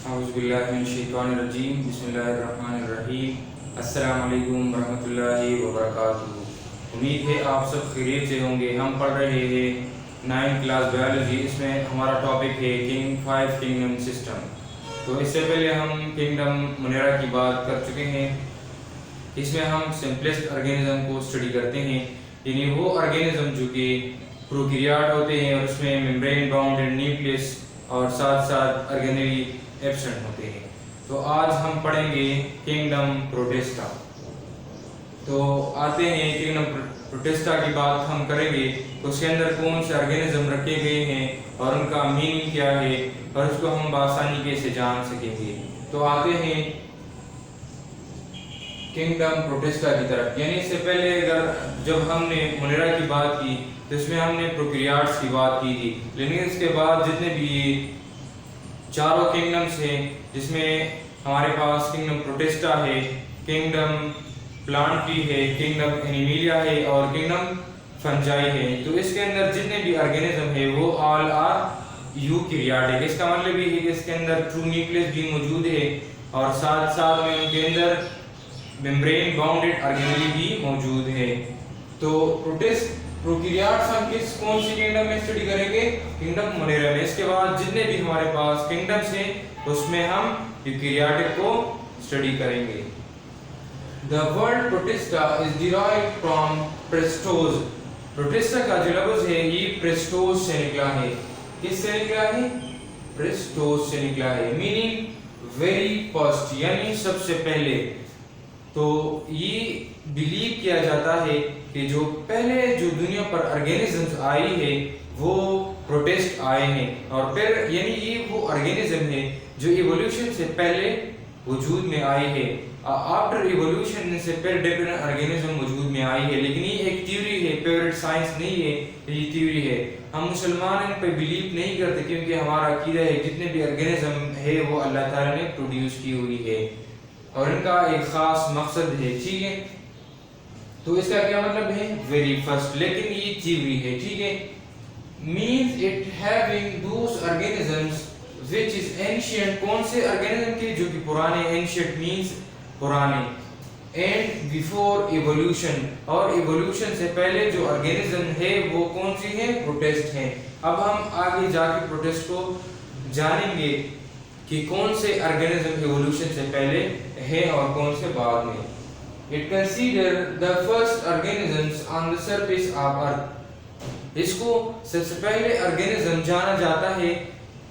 अऊज़ुबिल्लाहिमिनश्शैतानिर्रजीम बिस्मिल्लाहिर्रहमानिर्रहीम। अस्सलाम वालेकुम वरहमतुल्लाहि वबरकातुहू। उम्मीद है आप सब खैरियत से होंगे। हम पढ़ रहे हैं 9th क्लास बायोलॉजी। इसमें हमारा टॉपिक है फाइव किंगडम सिस्टम। तो इससे पहले हम किंगडम मुनेरा की बात कर चुके हैं। इसमें हम सिंपलेस्ट ऑर्गेनिज्म को स्टडी करते हैं, यानी वो ऑर्गेनिज्म जो कि प्रोकैरियोट होते हैं और उसमें मेम्ब्रेन बाउंडेड न्यूक्लियस और साथ साथ ऑर्गेनेली एब्सेंट होते हैं। तो आज हम पढ़ेंगे किंगडम प्रोटिस्टा। तो आते हैं किंगडम प्रोटिस्टा की बात हम करेंगे तो उसके अंदर कौन से ऑर्गेनिज्म रखे गए हैं और उनका मीनिंग क्या है और उसको हम बआसानी कैसे जान सकेंगे। तो आते हैं किंगडम प्रोटिस्टा की तरफ। यानी इससे पहले अगर जब हमने मुनेरा की बात की तो इसमें हमने प्रोकैरियोट्स की बात की थी, लेकिन इसके बाद जितने भी चारों किंगडम्स हैं, जिसमें हमारे पास किंगडम प्रोटिस्टा है, किंगडम प्लांटी है, किंगडम एनिमिलिया है और किंगडम फंजाई है। तो इसके अंदर जितने भी ऑर्गेनिज्म है वो ऑल आर यूकैरियोटिक। इसका मतलब ये है कि इसके अंदर ट्रू न्यूक्लियस भी मौजूद है और साथ साथ में उनके अंदर मेम्ब्रेन बाउंडेड ऑर्गेनेली भी मौजूद है। तो प्रोकैरियोट्स हम कौन सी किंगडम में स्टडी करेंगे? किंगडम मुनेरा में। इसके बाद जितने भी हमारे पास किंगडम्स हैं उसमें हम यूकैरियोटिक को स्टडी करेंगे। The word protista is derived from prestos। Protista का जो लफ्ज है ये प्रेस्टोस से निकला है। किससे निकला है? प्रेस्टोस से निकला है, मीनिंग वेरी फर्स्ट, यानी सबसे पहले। तो ये बिलीव किया जाता है कि जो पहले जो दुनिया पर ऑर्गेनिजम्स आई है वो प्रोटिस्ट आए हैं और फिर यानी ये वो ऑर्गेनिज्म है जो इवोल्यूशन से पहले वजूद में आई है। आफ्टर इवोल्यूशन से पहले डिफरेंट ऑर्गेनिज्म वजूद में आई है, लेकिन ये एक थ्योरी है, फेवरेट साइंस नहीं है, ये थ्योरी है। हम मुसलमान इन पर बिलीव नहीं करते क्योंकि हमारा अकीदा है जितने भी ऑर्गेनिज्म है वो अल्लाह ताला ने प्रोड्यूस की हुई है और इनका एक खास मकसद है, ठीक है। तो इसका क्या मतलब है? वेरी फर्स्ट, लेकिन ये थ्योरी है, ठीक है। Means it having those organisms which is ancient. कौन से ऑर्गेनिज्म के? जो कि पुराने, एंशिएंट मींस पुराने, एंड बिफोर इवोल्यूशन, और इवोल्यूशन से पहले जो ऑर्गेनिज्म है वो कौन सी है? प्रोटिस्ट है। अब हम आगे जाके प्रोटिस्ट को जानेंगे कि कौन से ऑर्गेनिज्म इवोल्यूशन से पहले है और कौन से बाद में। It consider the first organisms on the surface of Earth। इसको सबसे पहले ऑर्गेनिज्म जाना जाता है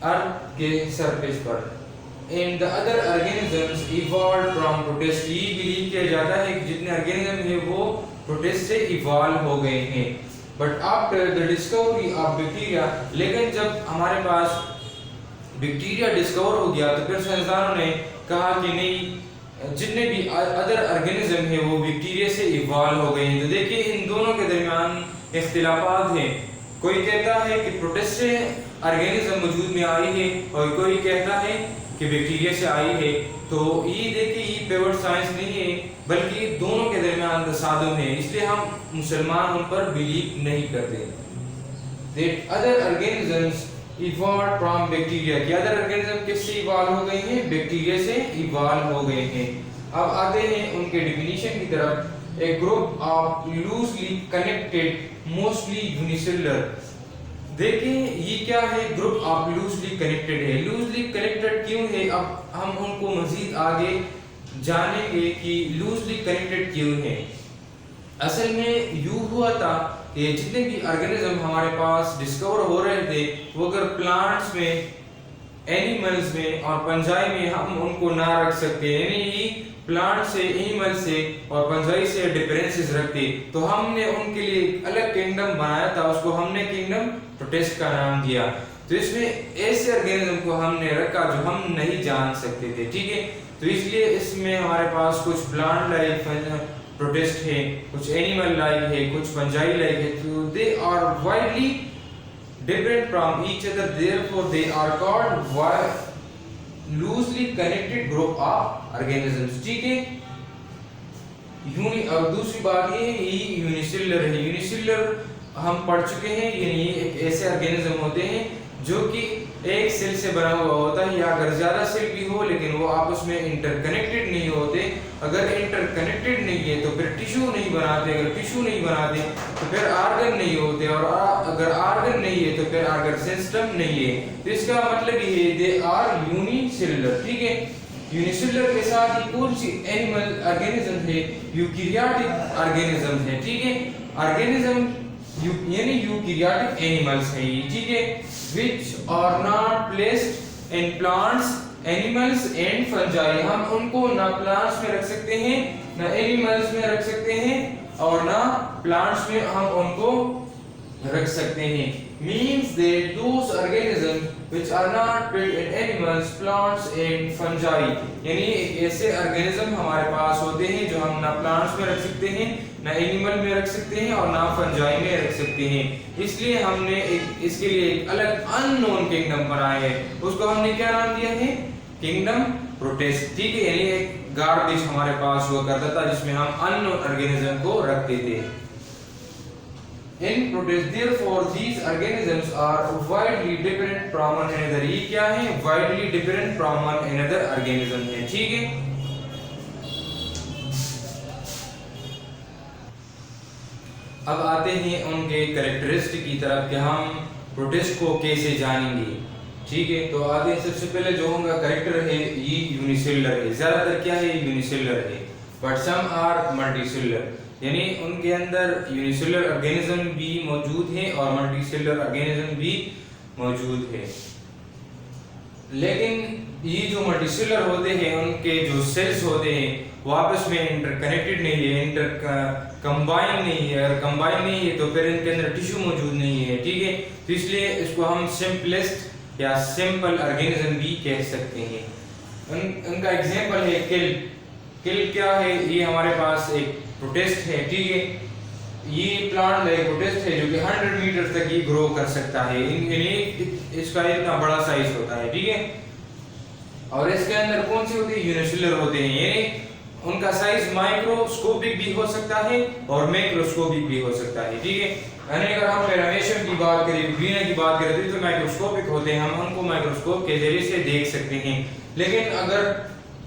अर्थ के सरफेस पर। And the other organisms evolved from protist। ये बिलीव किया जाता है कि जितने ऑर्गेनिज्म है वो प्रोटिस्ट से इवॉल्व हो गए हैं। But after the discovery of bacteria, लेकिन जब हमारे पास बैक्टीरिया डिस्कवर हो गया तो फिर साइंसदानों ने कहा कि नहीं, जितने भी अदर ऑर्गेनिज्म है वो बैक्टीरिया से इवॉल्व हो गए हैं। तो देखिए इन दोनों के दरमियान इख्तिलाफात हैं। कोई कहता है कि प्रोटिस्ट से ऑर्गेनिज्म वजूद में आई है और कोई कहता है कि बैक्टीरिया से आई है। तो ये देखिए ये फेवरेट साइंस नहीं है बल्कि दोनों के दरमियान तसादुम है, इसलिए हम मुसलमान उन पर बिलीव नहीं करते। That other organisms evolve from bacteria, कि अदर ऑर्गेनिज्म किससे इवॉल्व हो गए हैं? बैक्टीरिया से इवॉल्व हो गए हैं। अब आते हैं उनके डेफिनेशन की तरफ। A group of loosely connected mostly unicellular. देखिए ये क्या है? ग्रुप ऑफ लूजली कनेक्टेड है। लूजली कनेक्टेड क्यों है? अब हम उनको मजीद आगे जानेंगे कि लूजली कनेक्टेड क्यों है। असल में यूं हुआ था कि जितने भी ऑर्गेनिज्म हमारे पास डिस्कवर हो रहे थे वो अगर प्लांट्स में, एनिमल्स में और पंजाई में हम उनको ना रख सकते, यानी प्लांट से, एनिमल से और पंजाई से डिफरेंसेस रखते, तो हमने उनके लिए अलग किंगडम बनाया था, उसको हमने किंगडम प्रोटिस्ट का नाम दिया। तो इसमें ऐसे ऑर्गेनिज्म को हमने रखा जो हम नहीं जान सकते थे, ठीक है। तो इसलिए इसमें हमारे पास कुछ प्लांट लाइक प्रोटिस्ट है, कुछ एनिमल लाइक है, कुछ फंजाई लाइक है। तो they are widely different from each other, therefore they are called loosely connected group of organisms, ठीक है। और दूसरी बात ये है ये यूनिसेलुलर है। यूनिसेलुलर हम पढ़ चुके हैं, यानी एक ऐसे ऑर्गेनिज्म होते हैं जो कि एक सेल से बना हुआ होता है, या अगर ज़्यादा सेल भी हो लेकिन वो आपस में इंटरकनेक्टेड नहीं होते। अगर इंटरकनेक्टेड नहीं है तो फिर टिश्यू नहीं बनाते, अगर टिश्यू नहीं बनाते तो फिर आर्गन नहीं होते, और अगर आर्गन नहीं है तो फिर आर्गन सिस्टम नहीं है। तो इसका मतलब ये है दे आर यूनिसेलुलर, ठीक है। यूनिसेलुलर के साथ ही कौन सी एनिमल ऑर्गेनिज्म है, यूकैरियोटिक ऑर्गेनिज्म है, ठीक है। ऑर्गेनिज्म यानी यूकैरियोटिक एनिमल्स है ये, ठीक है, which are not placed in plants, animals and fungi। हम उनको ना प्लांट्स में रख सकते हैं, ना एनिमल्स में रख सकते हैं, और ना प्लांट्स में हम उनको रख सकते हैं। means that those organisms which are not built in animals, plants and fungi, यानी ऐसे ऑर्गेनिज्म हमारे पास होते हैं जो हम ना प्लांट्स में रख सकते हैं, ना एनिमल में रख सकते हैं, और ना फंजाई में रख सकते हैं। इसलिए हमने इसके लिए एक अलग अननोन किंगडम बनाया है, उसको हमने क्या नाम दिया है, किंगडम प्रोटिस्ट, ठीक है। यानी एक गार्बेज हमारे पास हुआ करता था जिसमें हम अननोन ऑर्गेनिज्म को रखते थे। In protists, therefore, these organisms are widely different from one another। ये क्या है, widely different from one another organism है, ठीक है। अब आते हैं उनके कैरेक्टरिस्टिक की तरफ कि हम प्रोटिस्ट को कैसे जानेंगे, ठीक है। तो आते हैं, सबसे पहले जो उनका कैरेक्टर है ये यूनिसेलुलर है, ज्यादातर क्या है, यूनिसेलुलर है, बट सम आर मल्टीसेलुलर, यानी उनके अंदर यूनिसेलुलर ऑर्गेनिज्म भी मौजूद है और मल्टीसेलुलर ऑर्गेनिज्म भी मौजूद है। लेकिन ये जो मल्टीसेलुलर होते हैं उनके जो सेल्स होते हैं वो आपस में इंटरकनेक्टेड नहीं है, कंबाइन नहीं है, अगर कंबाइन नहीं है तो फिर इनके अंदर टिश्यू मौजूद नहीं है, ठीक है। तो इसलिए इसको हम सिंपलेस्ट या सिंपल ऑर्गेनिज्म भी कह सकते हैं। उनका एग्जांपल है किल। किल क्या है, ये हमारे पास एक प्रोटिस्ट है, ठीक है। ये प्लांट एक प्रोटिस्ट है जो कि 100 मीटर तक ये ग्रो कर सकता है, इसका इतना बड़ा साइज होता है, ठीक है। और इसके अंदर कौन से होते हैं, यूनिसेलुलर होते हैं, यानी उनका साइज माइक्रोस्कोपिक भी हो सकता है और मैक्रोस्कोपिक भी हो सकता है, ठीक है। यानी अगर हम पैरामीशियम की बात करें, ग्रीना की बात करें तो माइक्रोस्कोपिक होते हैं, हम उनको माइक्रोस्कोप के जरिए से देख सकते हैं। लेकिन अगर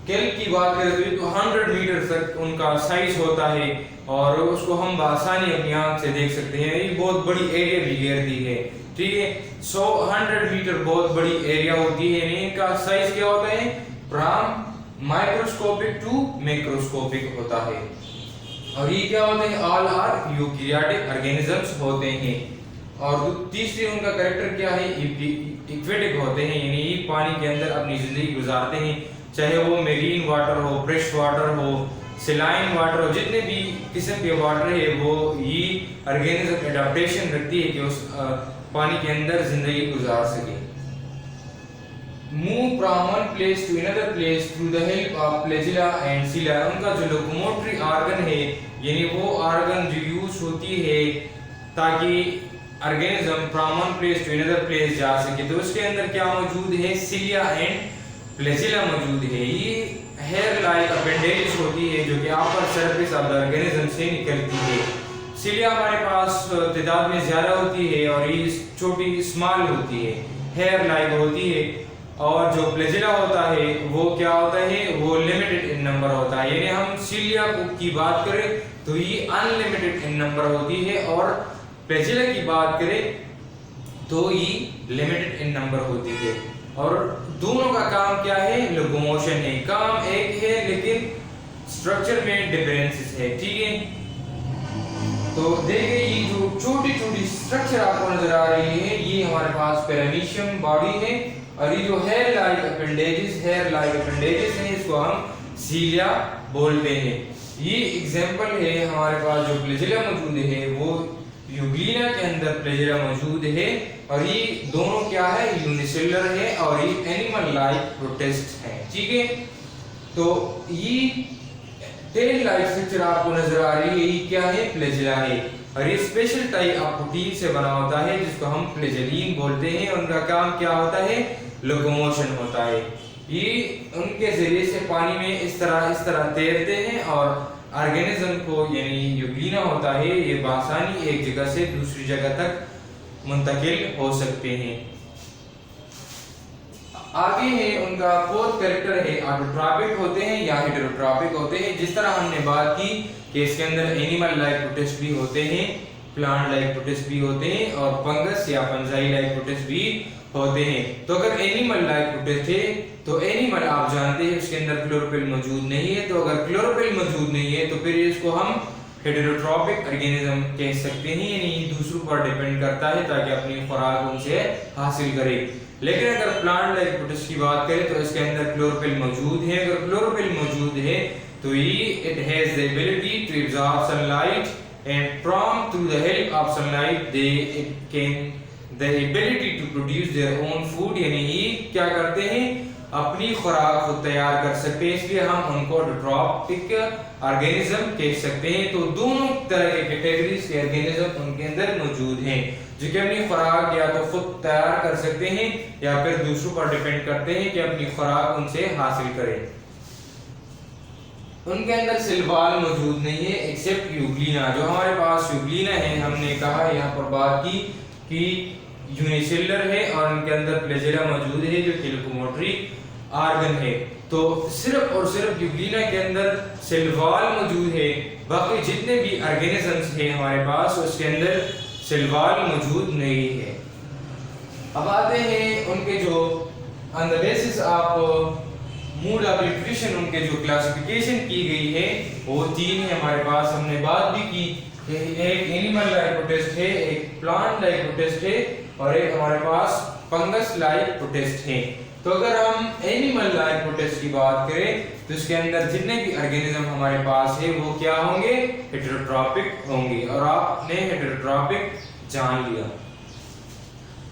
केल की बात करें तो 100 मीटर तक उनका साइज होता है और उसको हम बासानी अपनी आंख से देख सकते हैं। ये बहुत बड़ी एरिया भी घेरती है, ठीक है। 100 मीटर बहुत बड़ी एरिया होती है। इनका साइज क्या होता है, फ्रॉम माइक्रोस्कोपिक टू मैक्रोस्कोपिक होता है। और ये क्या होते हैं, ऑल आर यूकैरियोटिक ऑर्गेनिजम्स होते हैं। और तीसरी उनका कैरेक्टर क्या है, एक्वेटिक होते हैं, यानी ये पानी के अंदर अपनी जिंदगी गुजारते हैं, चाहे वो मेरीन वाटर हो, फ्रेश वाटर हो, सलाइन वाटर हो, जितने भी किस्म के वाटर है वो ये ऑर्गेनिज्म एडाप्टेशन रखती है कि उस पानी के अंदर जिंदगी गुजार सके। Move from one place to another place through the help of flagella and cilia. उनका जो लोकोमोटरी ऑर्गन है, यानी वो ऑर्गन जो यूज होती है ताकि organism from one place to another place जा सके, तो उसके अंदर क्या मौजूद है, सिलिया एंड फ्लैजिला मौजूद है। ये हेयर लाइक अपेंडेज होती है जो कि upper surface of the organism से निकलती है। सिलिया हमारे पास तादाद में ज्यादा होती है और ये छोटी स्मॉल होती है, हेयर लाइक होती है। और जो फ्लैजिला होता है वो क्या होता है, वो लिमिटेड इन नंबर होता है, यानी हम सिलिया की बात करें तो ये अनलिमिटेड इन नंबर होती है, और फ्लैजिला की बात करें तो ये लिमिटेड इन नंबर होती है। और दोनों का काम क्या है, लोकोमोशन है, काम एक है लेकिन स्ट्रक्चर में डिफरेंसेस है, ठीक है। तो देखिए ये जो छोटी छोटी स्ट्रक्चर आपको नजर आ रही है ये हमारे पास पैरामीशियम बॉडी है, और ये जो हेयर लाइक अपेंडेजेस हैं इसको हम सीलिया बोलते हैं। ये एग्जांपल है हमारे पास जो फ्लैजिला मौजूद है वो यूग्लिना के अंदर फ्लैजिला मौजूद है, और ये दोनों क्या है, यूनिसेलुलर है और ये एनिमल लाइक प्रोटिस्ट है, ठीक है। तो ये टेल लाइक स्ट्रक्चर आपको नजर आ रही है, ये क्या है, फ्लैजिला है, और ये स्पेशल टाइप ऑफ प्रोटीन से बना होता है जिसको हम फ्लैजिलीन बोलते हैं। उनका काम क्या होता है, लोकोमोशन होता है। ये उनके जरिए से पानी में इस तरह तैरते हैं और ऑर्गेनिज्म को, यानी यूग्लिना होता है, ये बासानी एक जगह से दूसरी जगह तक मुंतकिल हो सकते हैं। आगे है उनका फोर्थ कैरेक्टर है ऑटोट्रॉपिक होते हैं या हेटेरोट्रॉपिक होते हैं। जिस तरह हमने बात की कि इसके अंदर एनिमल लाइक प्रोटिस्ट भी होते हैं, प्लांट लाइक प्रोटिस्ट भी होते हैं और फंगस या फंजाई लाइक प्रोटिस्ट भी होते हैं। तो अगर एनिमल लाइक प्रोटिस्ट है तो एनिमल आप जानते हैं उसके अंदर क्लोरोफिल मौजूद नहीं है, तो अगर क्लोरोफिल मौजूद नहीं है तो फिर इसको हम हेटेरोट्रॉपिक ऑर्गेनिज्म कह सकते हैं, यानी दूसरों पर डिपेंड करता है ताकि अपनी खुराक उनसे हासिल करे। लेकिन अगर प्लांट लाइक प्रोटिस्ट की बात करें तो इसके अंदर क्लोरोफिल मौजूद है। अगर क्लोरोफिल मौजूद है तो it has the ability to absorb sunlight and prompt through the help of sunlight they can the ability to produce their own food, यानी ये क्या करते हैं अपनी खुराक खुद तैयार कर सकते हैं, इसलिए हम उनको ऑटोट्रॉपिक ऑर्गेनिज्म कह सकते हैं। तो दोनों तरह के कैटेगरीज के ऑर्गेनिज्म उनके अंदर मौजूद हैं जो कि अपनी खुराक या तो खुद तैयार कर सकते हैं या फिर दूसरों पर डिपेंड करते हैं कि अपनी खुराक उनसे हासिल करें। उनके अंदर सिलवाल मौजूद नहीं है एक्सेप्ट यूग्लिना। जो हमारे पास यूग्लिना है, हमने कहा यहाँ पर बात की कि यूनिसेलुलर है और उनके अंदर फ्लैजेला मौजूद है जो कि लोकोमोटरी ऑर्गन है। तो सिर्फ और सिर्फ यूग्लिना के अंदर सिलवाल मौजूद है, बाकी जितने भी ऑर्गेनिजम्स हैं हमारे पास उसके अंदर सिलवाल मौजूद नहीं है। अब आते हैं उनके जो on the basis of mood of nutrition उनके जो क्लासिफिकेशन की गई है वो तीन है हमारे पास। हमने बात भी की एक एनिमल लाइक प्रोटिस्ट है, एक प्लांट लाइक प्रोटिस्ट है और एक हमारे पास फंगस लाइक प्रोटिस्ट है। तो अगर हम एनिमल लाइक प्रोटिस्ट की बात करें तो इसके अंदर जितने भी ऑर्गेनिज्म हमारे पास है वो क्या होंगे, हेटेरोट्रॉपिक होंगे और आपने हेटेरोट्रॉपिक जान लिया।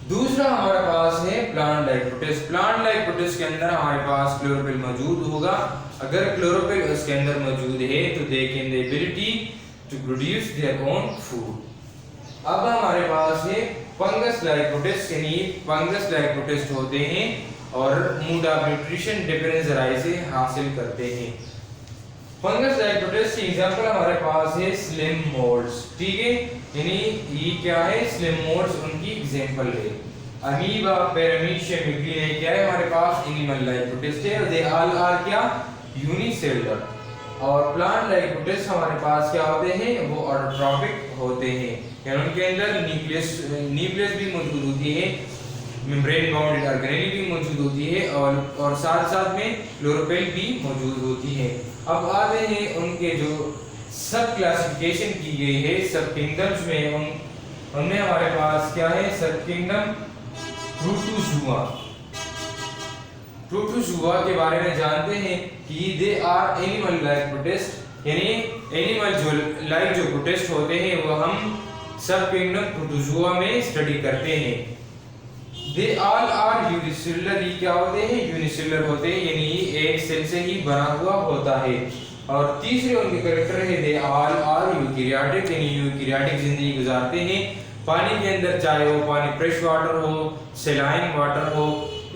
दूसरा हमारे पास है plant like protist. Plant like protist के अंदर हमारे पास क्लोरोफिल मौजूद होगा। अगर क्लोरोफिल उसके अंदर मौजूद है तो they can the ability to produce their own food. अब हमारे पास है फंगस लाइक प्रोटिस्ट, यानी फंगस लाइक प्रोटिस्ट होते हैं और मूड ऑफ न्यूट्रिशन डिफरेंस जराए से हासिल करते हैं। फंगस लाइक प्रोटिस्ट की एग्जांपल हमारे पास है स्लिम मोल्ड्स, ठीक है, यानी ये क्या है स्लिम मोल्ड्स उनकी एग्जांपल है। अमीबा, पैरामीशियम, यूग्लिना क्या है हमारे पास एनिमल लाइक प्रोटिस्ट है, दे ऑल आर क्या यूनिसेलुलर। और प्लांट लाइक प्रोटिस्ट हमारे पास क्या होते हैं, वो ऑटोट्रॉपिक होते हैं, यानी उनके अंदर न्यूक्लियस भी मौजूद होती है, मेम्ब्रेन बाउंडेड ऑर्गेनेली भी मौजूद होती है और साथ साथ में क्लोरोफिल भी मौजूद होती है। अब आते हैं उनके जो सब क्लासिफिकेशन की गई है सब किंगडम्स में, उनमें हमारे पास क्या है सब किंगडम प्रोटोजुआ। प्रोटोजुआ के बारे में जानते हैं कि they are animal like protist, यानी एनिमल जो लाइक जो प्रोटिस्ट होते हैं वो हम सब किंगडम प्रोटोजुआ में स्टडी करते हैं। दे ऑल आर यूनिसेलुलर, ये क्या होते हैं यूनिसेलुलर होते हैं, यानी एक सेल से ही बना हुआ होता है। और तीसरे उनके कैरेक्टर है दे ऑल आर यूकैरियोटिक, यानी यूकैरियोटिक जिंदगी गुजारते हैं पानी के अंदर, चाहे वो पानी फ्रेश वाटर हो, सैलाइन वाटर हो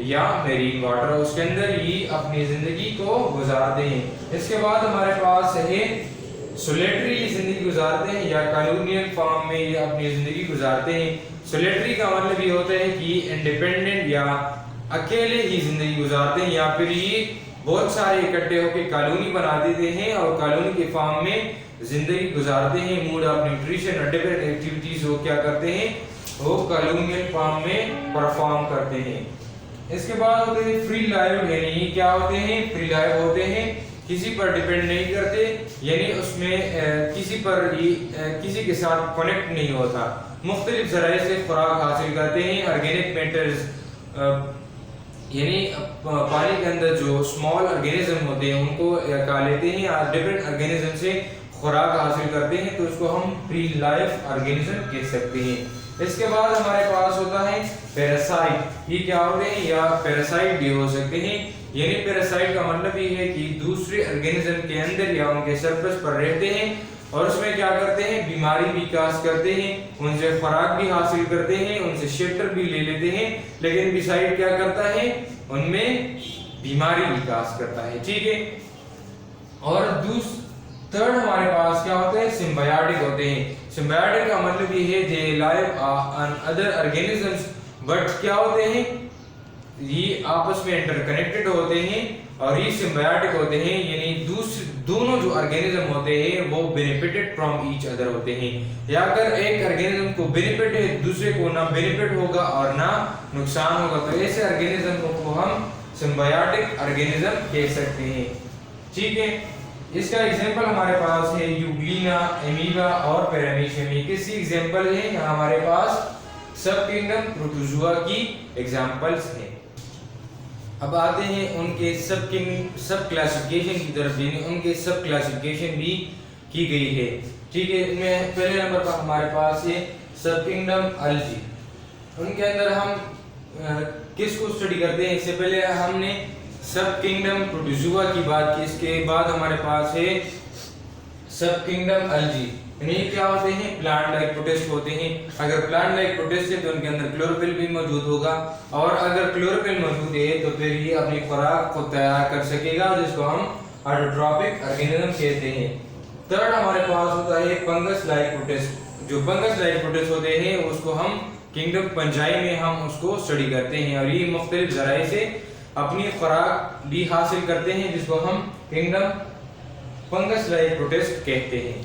या मेरीन वाटर, उसके अंदर ये अपनी जिंदगी को गुजारते हैं। इसके बाद हमारे पास है सोलेटरी जिंदगी गुजारते हैं या कॉलोनियल फॉर्म में ये अपनी जिंदगी गुजारते हैं। सोलेटरी का मतलब ये होता है कि इंडिपेंडेंट या अकेले ही जिंदगी गुजारते हैं, या फिर ये बहुत सारे इकट्ठे होकर कॉलोनी बना देते हैं और कॉलोनी के फॉर्म में जिंदगी गुजारते हैं। मूड ऑफ न्यूट्रिशन और डिफरेंट एक्टिविटीज वो क्या करते हैं, वो कॉलोनियल फॉर्म में परफॉर्म करते हैं। इसके बाद होते हैं फ्री लाइव, यानी क्या होते हैं फ्री लाइव होते हैं, किसी पर डिपेंड नहीं करते, यानी उसमें किसी पर किसी के साथ कनेक्ट नहीं होता, मुख्तलिफ जराए से खुराक हासिल करते हैं। ऑर्गेनिक मैटर्स यानी पानी के अंदर जो स्मॉल ऑर्गेनिज्म होते हैं उनको खा लेते हैं, डिफरेंट ऑर्गेनिज्म से खुराक हासिल करते हैं, तो उसको हम प्री लाइफ ऑर्गेनिज्म कह सकते हैं। इसके बाद हमारे पास होता है पैरासाइट, ये क्या होते हैं या पैरासाइट भी हो सकते हैं, यानी पैरासाइट का मतलब ये है कि दूसरे ऑर्गेनिज्म के अंदर या उनके सरफेस पर रहते हैं और उसमें क्या करते हैं बीमारी भी काज करते हैं, उनसे खुराक भी हासिल करते हैं, उनसे शेल्टर भी ले लेते हैं, लेकिन बिसाइड क्या करता है उनमें बीमारी भी काज करता है, ठीक है। और थर्ड हमारे पास क्या होते हैं सिम्बायोटिक होते हैं। सिम्बायोटिक का मतलब ये है they live on other organisms, but क्या होते हैं یہ آپس میں انٹر کنیکٹڈ ہوتے ہیں اور یہ سمبیوٹک ہوتے ہیں، یعنی دونوں جو آرگینزم ہوتے ہیں وہ بینیفٹڈ فرام ایچ ادر ہوتے ہیں، یا اگر ایک آرگینزم کو بینیفٹ ہے دوسرے کو نہ بینیفٹ ہوگا اور نہ نقصان ہوگا، تو ایسے آرگینزم کو ہم سمبیوٹک آرگینزم کہہ سکتے ہیں، ٹھیک ہے۔ اس کا ایگزامپل ہمارے پاس ہے یوگلینا، امیبا اور پیرامیشیم، یہ کس کی ایگزامپل ہے؟ یہاں ہمارے پاس سب کنگڈم پروٹوزوا کی ایگزامپلس ہیں۔ اب آتے ہیں ان کے سب کلاسیفیکیشن کی طرف، یعنی ان کے سب کلاسیفیکیشن بھی کی گئی ہے، ٹھیک ہے۔ ان میں پہلے نمبر پر ہمارے پاس ہے سب کنگڈم الجی۔ ان کے اندر ہم کس کو اسٹڈی کرتے ہیں؟ اس سے پہلے ہم نے سب کنگڈم پروٹوزوا کی بات کی، اس کے بعد ہمارے پاس ہے سب کنگڈم الجی، یعنی کیا ہوتے ہیں؟ پلانٹ لائک پروٹسٹ ہوتے ہیں۔ اگر پلانٹ لائک پروٹسٹ ہے تو ان کے اندر کلوروفل بھی موجود ہوگا، اور اگر کلوروفل موجود ہے تو پھر یہ اپنی خوراک کو تیار کر سکے گا، جس کو ہم آٹوٹروپک آرگینزم کہتے ہیں۔ تھرڈ ہمارے پاس ہوتا ہے فنگس لائک پروٹسٹ۔ جو فنگس لائک پروٹسٹ ہوتے ہیں اس کو ہم کنگڈم فنجائی میں ہم اس کو اسٹڈی کرتے ہیں، اور یہ مختلف ذرائع سے اپنی خوراک بھی حاصل کرتے ہیں، جس کو ہم کنگڈم فنگس لائک پروٹسٹ کہتے ہیں۔